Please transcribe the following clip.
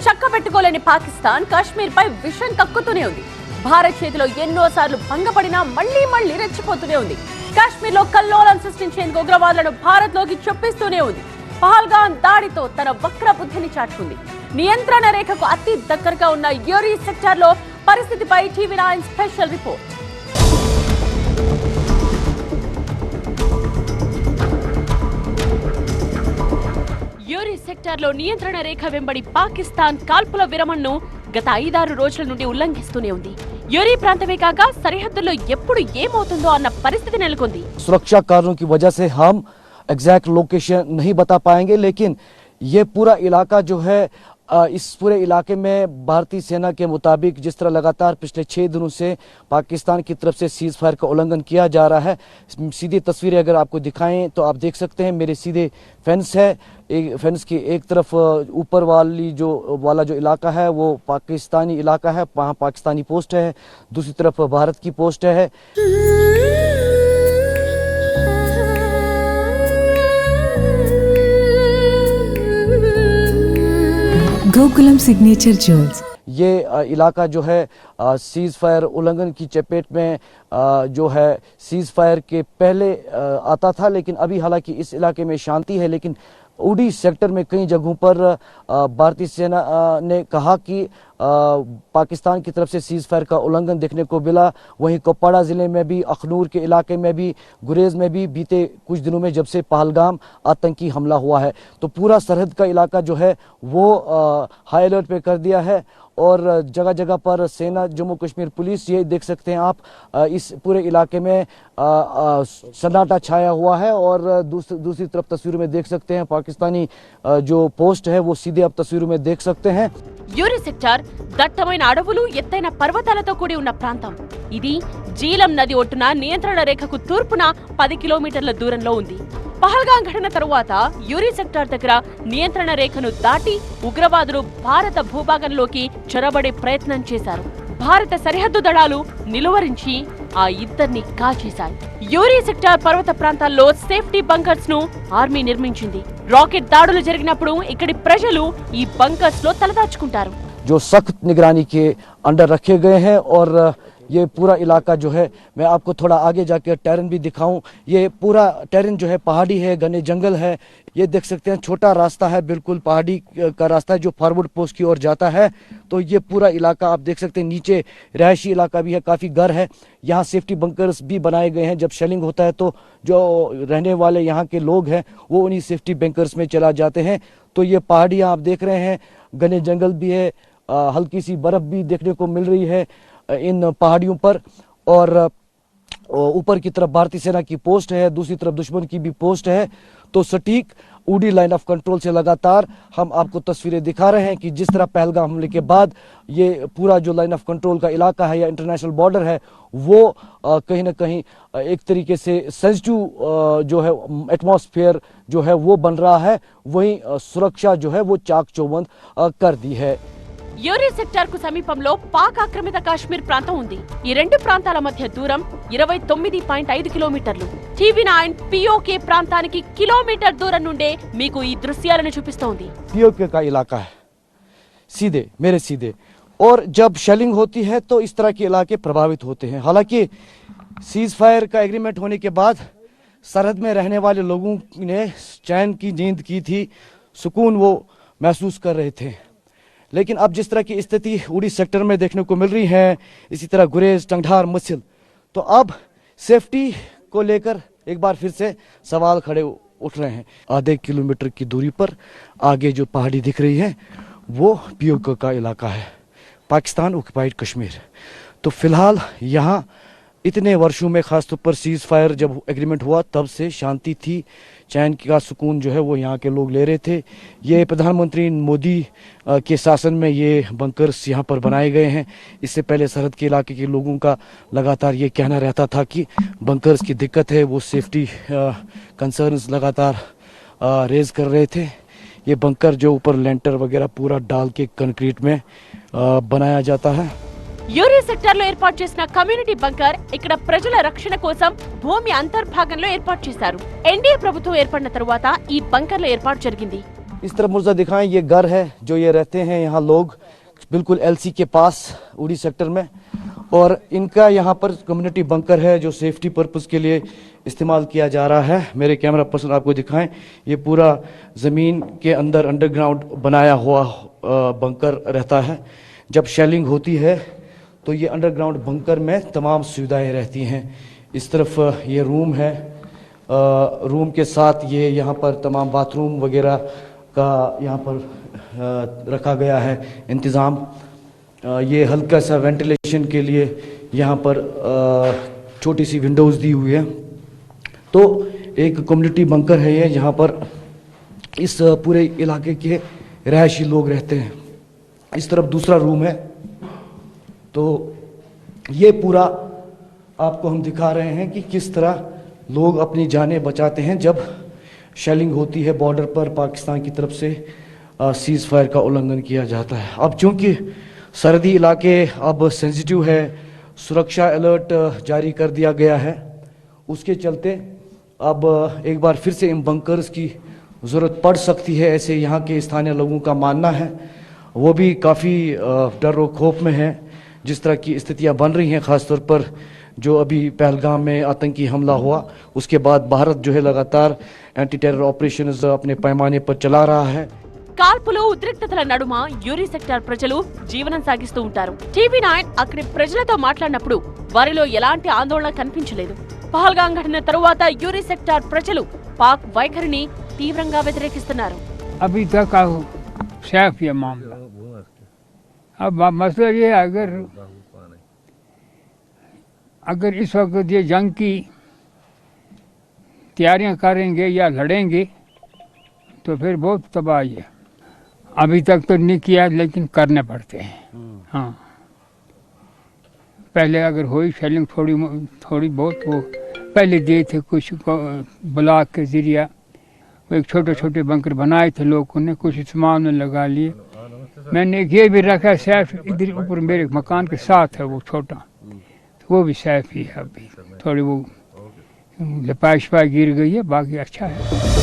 చక్కబెట్టుకోలేని పాకిస్తాన్ కాశ్మీర్ పై విషం కక్కుతూనే ఉంది. భారత్ చేతిలో ఎన్నోసార్లు భంగపడినా మళ్లీ రెచ్చిపోతూనే ఉంది. కాశ్మీర్ లో కల్లోలం సృష్టించేందుకు ఉగ్రవాదులను భారత్ లోకి చొప్పిస్తూనే ఉంది. పహల్గాం దాడితో తన వక్ర బుద్ధిని చాటుకుంది. నియంత్రణ రేఖకు అతి దగ్గరగా ఉన్న యూరీ సెక్టార్ లో పరిస్థితిపై TV9 special report. Uri sector లో నియంత్రణ రేఖ వెంబడి పాకిస్తాన్ కాల్పుల విరమణను గత 5-6 రోజుల నుండి ఉల్లంఘిస్తూనే ఉంది. యూరీ ప్రాంతమే కాక సరిహద్దుల్లో ఎప్పుడు ఏమవుతుందో అన్న పరిస్థితి నెలకొంది. सुरक्षा कारणों की वजह से हम एग्जैक्ट लोकेशन नहीं बता पाएंगे, लेकिन ये पूरा इलाका जो है इस पूरे इलाके में भारतीय सेना के मुताबिक जिस तरह लगातार पिछले 6 दिनों से पाकिस्तान की तरफ से सीज फायर का उल्लंघन किया जा रहा है। सीधी तस्वीरें अगर आपको दिखाएं तो आप देख सकते हैं मेरे सीधे फेंस है। फेंस की एक तरफ ऊपर वाला जो इलाका है वो पाकिस्तानी इलाका है, वहाँ पाकिस्तानी पोस्ट है, दूसरी तरफ भारत की पोस्ट है। Gokulam signature jewels. ये इलाका जो है सीज फायर उल्लंघन की चपेट में जो है सीज फायर के पहले आता था, लेकिन अभी हालांकि इस इलाके में शांति है। लेकिन उड़ी सेक्टर में कई जगहों पर भारतीय सेना ने कहा कि पाकिस्तान की तरफ से सीज फायर का उल्लंघन देखने को मिला। वहीं कुपवाड़ा जिले में भी, अखनूर के इलाके में भी, गुरेज में भी बीते कुछ दिनों में जब से पहलगाम आतंकी हमला हुआ है तो पूरा सरहद का इलाका जो है वो हाई अलर्ट पे कर दिया है। और जगह जगह पर सेना, जम्मू कश्मीर पुलिस, ये देख सकते हैं आप इस पूरे इलाके में सन्नाटा छाया हुआ है। और दूसरी तरफ तस्वीरों में देख सकते हैं पाकिस्तानी जो पोस्ट है वो सीधे आप तस्वीरों में देख सकते हैं। యూరీ సెక్టార్ దట్టమైన అడవులు, ఎత్తైన పర్వతాలతో కూడి ఉన్న ప్రాంతం. ఇది జీలం నది ఒడ్డున నియంత్రణ రేఖకు తూర్పున 10 కిలోమీటర్ల దూరంలో ఉంది. పహల్గాం ఘటన తరువాత యూరీ సెక్టార్ దగ్గర నియంత్రణ రేఖను దాటి ఉగ్రవాదులు భారత భూభాగంలోకి చొరబడే ప్రయత్నం చేశారు. భారత సరిహద్దు దళాలు నిలువరించి ఆ ఇద్దరిని కాల్చేశాయి. యూరీ సెక్టార్ పర్వత ప్రాంతాల్లో సేఫ్టీ బంకర్స్ ను ఆర్మీ నిర్మించింది. రాకెట్ దాడులు జరిగినప్పుడు ఇక్కడి ప్రజలు ఈ బంకర్స్ లో తలదాచుకుంటారు. जो सख्त निगरानी के अंडर रखे गए हैं। और ये पूरा इलाका जो है, मैं आपको थोड़ा आगे जाकर टेरेन भी दिखाऊं। ये पूरा टेरेन जो है पहाड़ी है, घने जंगल है। ये देख सकते हैं छोटा रास्ता है, बिल्कुल पहाड़ी का रास्ता है जो फॉरवर्ड पोस्ट की ओर जाता है। तो ये पूरा इलाका आप देख सकते हैं, नीचे रहायशी इलाका भी है, काफ़ी घर है। यहाँ सेफ्टी बंकर्स भी बनाए गए हैं। जब शेलिंग होता है तो जो रहने वाले यहाँ के लोग हैं वो उन्हीं सेफ्टी बंकर्स में चला जाते हैं। तो ये पहाड़ियाँ आप देख रहे हैं, घने जंगल भी है, हल्की सी बर्फ भी देखने को मिल रही है इन पहाड़ियों पर। और ऊपर की तरफ भारतीय सेना की पोस्ट है, दूसरी तरफ दुश्मन की भी पोस्ट है। तो सटीक उड़ी लाइन ऑफ कंट्रोल से लगातार हम आपको तस्वीरें दिखा रहे हैं कि जिस तरह पहलगाम हमले के बाद ये पूरा जो लाइन ऑफ कंट्रोल का इलाका है या इंटरनेशनल बॉर्डर है वो कहीं ना कहीं एक तरीके से सेंसिटिव जो है एटमॉस्फेयर जो है वो बन रहा है। वहीं सुरक्षा जो है वो चाक चौबंद कर दी है। యూరీ సెక్టార్ కు సమీపంలో పాక్ ఆక్రమిత కాశ్మీర్ ప్రాంతం ఉంది. ఈ రెండు ప్రాంతాల మధ్య దూరం 29.5 కిలోమీటర్లు. టీవీ9 పీఓకే ప్రాంతానికి కిలోమీటర్ దూరం నుండే మీకు ఈ దృశ్యాలను చూపిస్తోంది. पीओके का इलाका है सीधे मेरे सीधे, और जब शेलिंग होती है तो इस तरह के इलाके प्रभावित होते हैं। हालांकि सीज फायर का एग्रीमेंट होने के बाद सरहद में रहने वाले लोगों ने चैन की नींद की थी, सुकून वो महसूस कर रहे थे। लेकिन अब जिस तरह की स्थिति उड़ी सेक्टर में देखने को मिल रही है, इसी तरह गुरेज, टंगधार, मसिल, तो अब सेफ्टी को लेकर एक बार फिर से सवाल खड़े उठ रहे हैं। आधे किलोमीटर की दूरी पर आगे जो पहाड़ी दिख रही है वो पीओके का इलाका है, पाकिस्तान ऑक्युपाइड कश्मीर। तो फिलहाल यहाँ इतने वर्षों में खासतौर पर सीज फायर जब एग्रीमेंट हुआ तब से शांति थी, चैन का सुकून जो है वो यहाँ के लोग ले रहे थे। ये प्रधानमंत्री मोदी के शासन में ये बंकर्स यहाँ पर बनाए गए हैं। इससे पहले सरहद के इलाके के लोगों का लगातार ये कहना रहता था कि बंकर्स की दिक्कत है, वो सेफ्टी कंसर्न्स लगातार रेज कर रहे थे। ये बंकर जो ऊपर लेंटर वगैरह पूरा डाल के कंक्रीट में बनाया जाता है। యూరీ సెక్టార్ లో ఏర్పాటు చేసిన కమ్యూనిటీ బంకర్ ఇక్కడ ప్రజల రక్షణ కోసం భూమి అంతర్భాగంలో ఏర్పాటు చేశారు. ఎన్డీఏ ప్రభుత్వం ఏర్పడిన తరువాత ఈ బంకర్ల ఏర్పాటు జరిగింది. इस तरफ मुर्जा दिखाएं, ये घर है जो ये रहते हैं यहाँ लोग, बिल्कुल एलसी के पास उड़ी सेक्टर में। और इनका यहाँ पर कम्युनिटी बंकर है जो सेफ्टी पर्पस के लिए इस्तेमाल किया जा रहा है। मेरे कैमरा पर्सन आपको दिखाएं, ये पूरा ज़मीन के अंदर अंडरग्राउंड बनाया हुआ बंकर रहता है। जब शेलिंग होती है तो ये अंडरग्राउंड बंकर में तमाम सुविधाएं रहती हैं। इस तरफ ये रूम है, रूम के साथ ये यहाँ पर तमाम बाथरूम वगैरह का यहाँ पर रखा गया है इंतज़ाम। ये हल्का सा वेंटिलेशन के लिए यहाँ पर छोटी सी विंडोज़ दी हुई है। तो एक कम्युनिटी बंकर है ये, यहाँ पर इस पूरे इलाके के रहायशी लोग रहते हैं। इस तरफ दूसरा रूम है। तो ये पूरा आपको हम दिखा रहे हैं कि किस तरह लोग अपनी जानें बचाते हैं जब शेलिंग होती है बॉर्डर पर पाकिस्तान की तरफ से सीज़ फायर का उल्लंघन किया जाता है। अब चूंकि सरहदी इलाके अब सेंसिटिव है, सुरक्षा अलर्ट जारी कर दिया गया है, उसके चलते अब एक बार फिर से इन बंकर्स की ज़रूरत पड़ सकती है, ऐसे यहाँ के स्थानीय लोगों का मानना है। वो भी काफ़ी डर और खौफ में है जिस तरह की स्थितियाँ बन रही हैं, ख़ासतौर पर जो अभी पहलगाम में आतंकी हमला हुआ उसके बाद भारत जो है लगातार एंटी टेरर ऑपरेशंस अपने पैमाने पर चला रहा है। కాల్పులు ఉద్రిక్తతల నడుమ యూరి సెక్టార్ ప్రజలు జీవనం సాగిస్తూ ఉంటారు. టీవీ9 అక్కడి ప్రజలతో మాట్లాడినప్పుడు వారిలో ఎలాంటి ఆందోళన కనిపించలేదు. పహల్గాం ఘటన తరువాత యూరి సెక్టార్ ప్రజలు పాక్ వైఖరిని తీవ్రంగా వ్యతిరేకిస్తున్నారు. अभी तक सैफ ये मामला, अब मसला ये है, अगर इस वक्त ये जंग की तैयारियां करेंगे या लड़ेंगे तो फिर बहुत तबाही है। अभी तक तो नहीं किया लेकिन करने पड़ते हैं। हाँ, पहले अगर हुई शेलिंग थोड़ी बहुत, वो पहले दिए थे कुछ ब्लॉक के ज़रिया, वो एक छोटे छोटे बंकर बनाए थे लोगों ने, कुछ सामान में लगा लिए। मैंने एक ये भी रखा सैफ, इधर ऊपर मेरे मकान के साथ है वो छोटा, तो वो भी सैफ ही है। अभी थोड़ी वो लपाश गिर गई है, बाकी अच्छा है।